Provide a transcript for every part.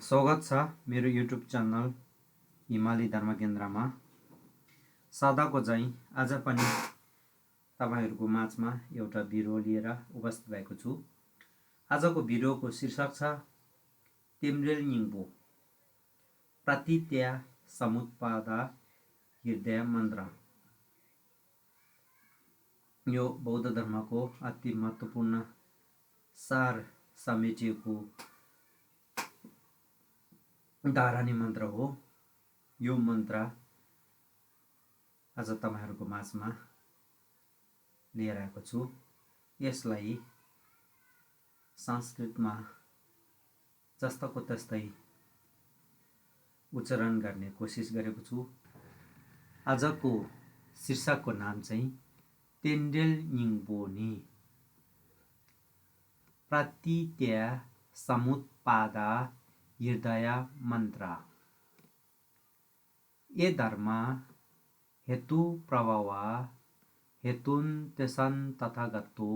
स्वागत छ मेरो युट्युब च्यानल हिमाली धर्म केन्द्रमा। सदाको चाहिँ आज पनि तपाईहरुको माझमा एउटा भिडियो लिएर उपस्थित भएको छु। आजको भिडियोको शीर्षक छ तेम्रेल निङपो प्रतित्या समुत्पादा हृदय मन्त्र। यो बौद्ध धर्मको अति महत्त्वपूर्ण सार समेटिएको धारणी मन्त्र हो। यो मन्त्र आज तपाईहरुको माझमा लिएर आएको छु। यसलाई संस्कृतमा जस्ताको तस्तै उच्चारण गर्ने कोसिस गरेको छु। आजको शीर्षकको नाम चाहिँ तेन्डेल निङपो नि प्रतित्या समुत्पादा हृदय मन्त्र। ये धर्म हेतु प्रभाव हेतुन तेसन तथागतो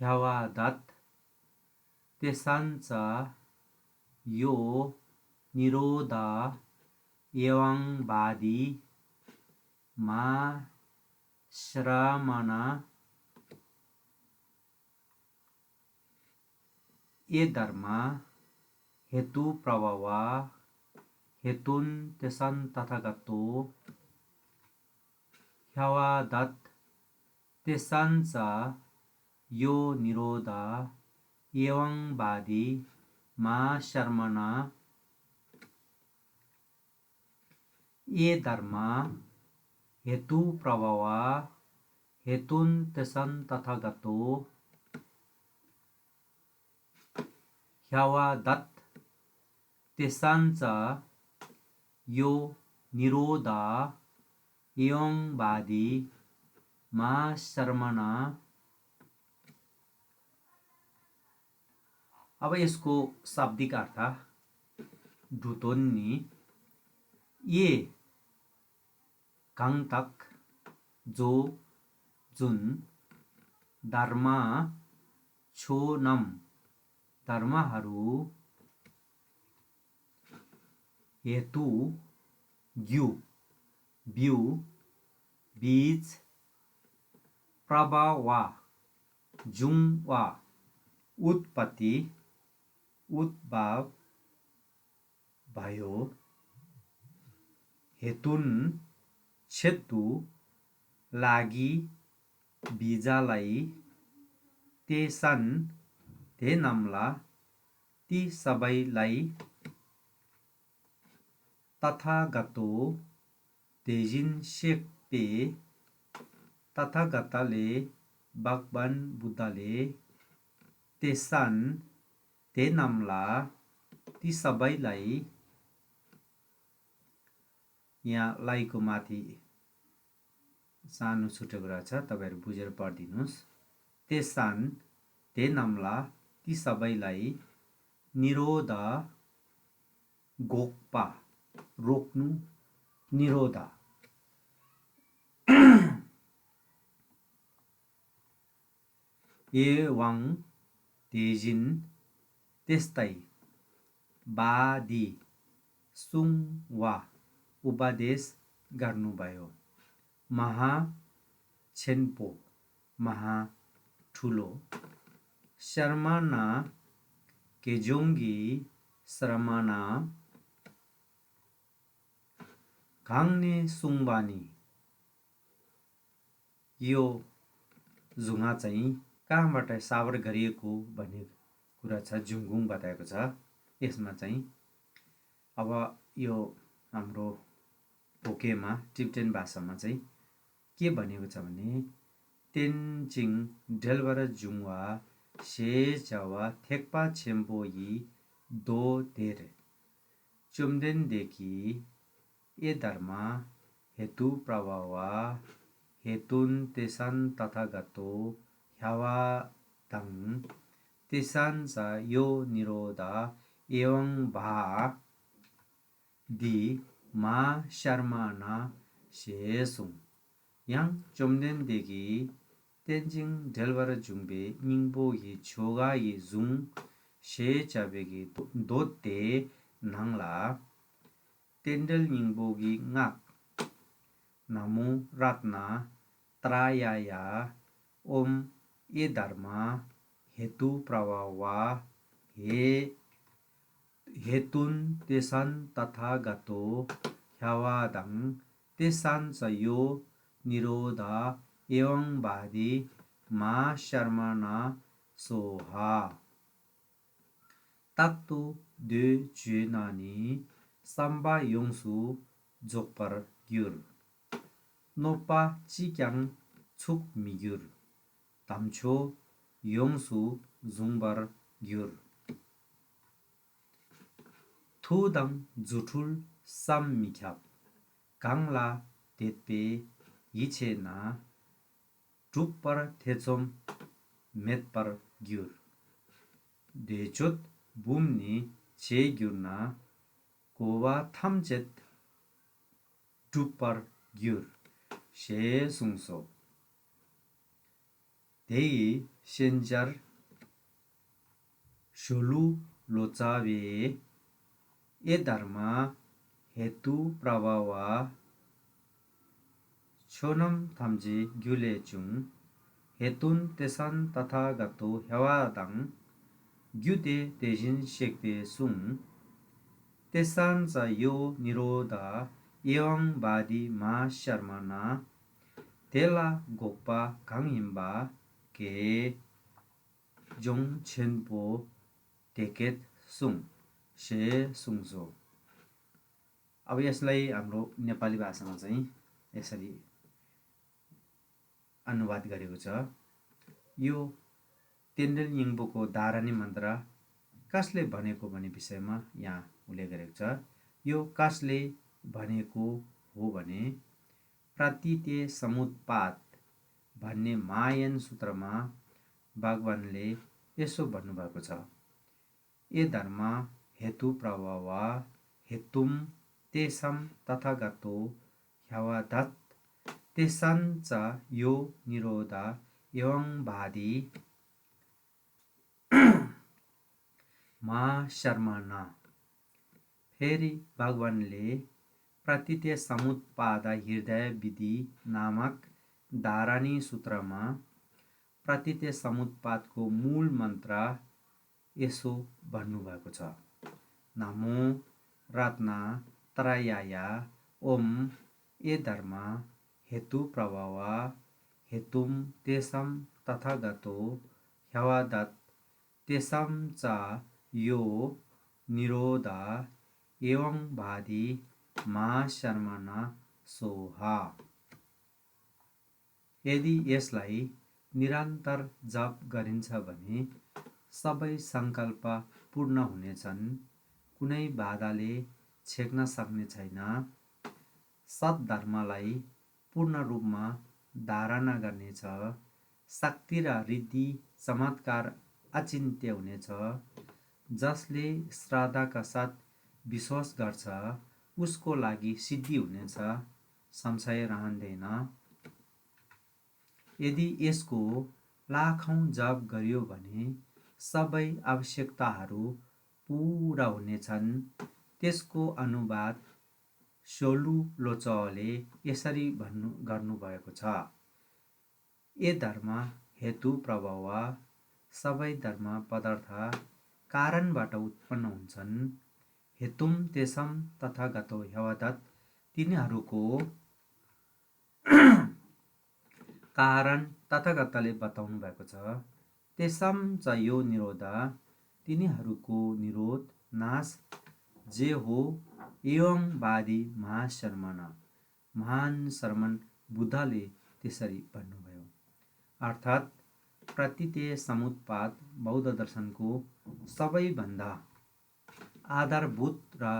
ह्यवदत् तेसांच यो निरोध एवं बादी मा श्रमण। ये धर्म हेतु प्रभाव हेतुन तेसन तथागतो ह्यवदत् तेसांच यो निरोध एवं बादी मा शर्मण। ये धर्म हेतु प्रभाव हेतुन तेसन तथागतो ह्यवदत् तेसांच यो निरोध एवं बादी मा शर्मण। अब यसको शाब्दिक अर्थ ढुतोन्नी ये कांतक जो जुन धर्म छोनम धर्महरू हेतु यु बिउ बीज प्रभाव जुङ वा उत्पत्ति उद्भव भयो हेतुन छेतु लागि बीजालाई तेसन धेनमला ती सबैलाई तथागतो तेजिन शेक्पे तथागतले भगवान बुद्धले तेसन धेनमला ती सबैलाई यहाँ लाइको माथि सानो छुटेको रहेछ, तपाईहरु बुझेर पढिदिनुस्। तेसन धेनमला ती सबैलाई निरोध गोक्पा रोक्नु निरोध एवं तेजिन त्यस्तै बादी सुङ वा उपदेश गर्नुभयो। महा छेन्पो महा ठुलो शर्मना केजोङ्गी श्रमना घाङ्ने सुङबानी। यो जुङा चाहिँ कहाँबाट सावर गरिएको भन्ने कुरा छ, जुङगुङ बताएको छ। यसमा चाहिँ अब यो हाम्रो पोकेमा टिबेटन भाषामा चाहिँ के भनेको छ भने तेन्जिङ ढेलबर जुङवा शे जवा थेक्पा छेम्पो यी दो धेर चुम्देनदेखि ये धर्म हेतु प्रभाव हेतुन तेसन तथागतो ह्यवदं तेसांच यो निरोध एवं भा दी मा शर्मण शेसुङ। yang chomden degi tenjing delwara jungbe ningbo yi choga yi zung shechabe기 dotte nangla tendel ningbogi ngak namu ratna trayaya om e dharma hetu pravava he hetun tesan tathagato hyavadang tesan sayo nirodha evam badi ma sharmana soha taktu de juenani samba yongsu jokpar gyur nopa chikyang chuk migyur tamcho yongsu zungbar gyur thudang juthul sam mikyap gangla tetpe yiche na trupar thechom metpar gyur dechot bumni che gyur na kowa thamjet trupar gyur she sungso dei shenjar sholu lochawe e dharma hetu pravava chonam thamji gyule chung hetun tesan tathagato hyavadang gyude 대신 shekde sung tesan sa yo niroda evam badi ma sharmana tela gokpa ganghimba ke jong chenpo teket sung she sungso अब यसलाई हाम्रो नेपाली भाषामा चाहिँ यसरी अनुवाद गरेको छ यो तेन्डेल यिङ्बोको धारानी मन्त्र कसले भनेको भन्ने विषयमा यहाँ उल्लेख गरेको छ यो कसले भनेको हो भने प्रतिते समुत्पाद भन्ने मायन सूत्रमा भगवानले यसो भन्नुभएको छ ए धर्म हेतु प्रभाव हेतुम तेसम तथागतो ह्यवदत् तेसञ्च यो निरोधा एवं बादी मा शर्मना फेरि भगवानले प्रतिते समुत्पाद हृदय विधि नामक धारानी सूत्रमा प्रतिते समुत्पादको मूल मन्त्र यसो भन्नुभएको छ नमो रत्ना त्रयाया ओम ए धर्म हेतु प्रभाव हेतुम तेसम तथागतो ह्यवदत् तेसम च यो निरोधा एवं बादी मा शर्मना सोहा यदि यसलाई निरन्तर जप गरिन्छ भने सबै सङ्कल्प पूर्ण हुनेछन् कुनै बाधाले छेक्न सक्ने छैन सद्धर्मलाई पूर्ण रूपमा धारणा गर्नेछ शक्ति र रिद्धि चमत्कार अचिन्त्य हुनेछ जसले श्रद्धाका साथ विश्वास गर्छ उसको लागि सिद्धि हुनेछ संशय रहँदैन यदि यसको लाखौं जप गरियो भने सबै आवश्यकताहरू पूरा हुनेछन् त्यसको अनुवाद सोलु लोचले यसरी गर्नुभएको छ ए धर्म हेतु प्रभाव सबै धर्म पदार्थ कारणबाट उत्पन्न हुन्छन् हेतुम तेसम तथागतो ह्यवदत् तिनीहरूको कारण तथागतले बताउनु भएको छ तेसम च यो निरोध तिनीहरूको निरोध नाश जे हो एवं बादी महाशर्मण महान शर्मन बुद्धले त्यसरी भन्नुभयो अर्थात् प्रतिते समुत्पाद बौद्ध दर्शनको सबैभन्दा आधारभूत र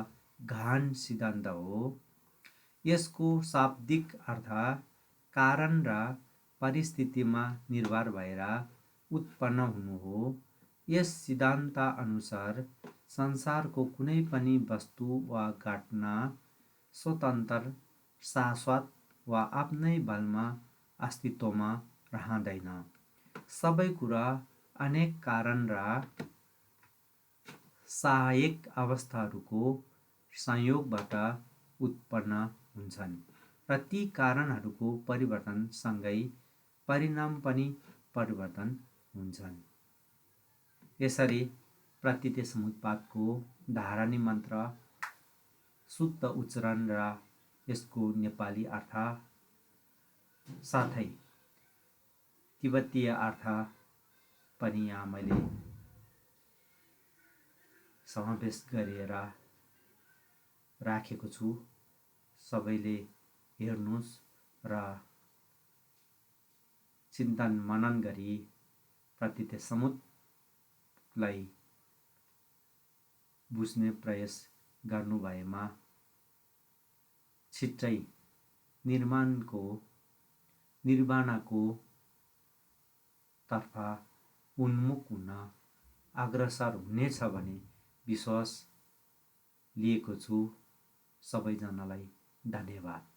गहन सिद्धान्त हो यसको शाब्दिक अर्थ कारण र परिस्थितिमा निर्भर भएर उत्पन्न हुनु हो यस सिद्धान्त अनुसार संसारको कुनै पनि वस्तु वा घटना स्वतन्त्र शाश्वत वा आफ्नै बलमा अस्तित्वमा रहँदैन सबै कुरा अनेक कारण र सहायक अवस्थाहरूको संयोगबाट उत्पन्न हुन्छन् र ती कारणहरूको परिवर्तनसँगै परिणाम पनि परिवर्तन हुन्छन्। यसरी प्रतीत समुत्पादको धारणी मन्त्र, शुद्ध उच्चारण र यसको नेपाली अर्थ साथै तिब्बतीय अर्थ पनि यहाँ मैले समावेश गरेर राखेको छु। सबैले हेर्नुहोस् र चिन्तन मनन गरी प्रतीत समुद्लाई बुझ्ने प्रयास गर्नुभएमा छिट्टै निर्वाणको तर्फ उन्मुख हुन अग्रसर हुनेछ भन्ने विश्वास लिएको छु। सबैजनालाई धन्यवाद।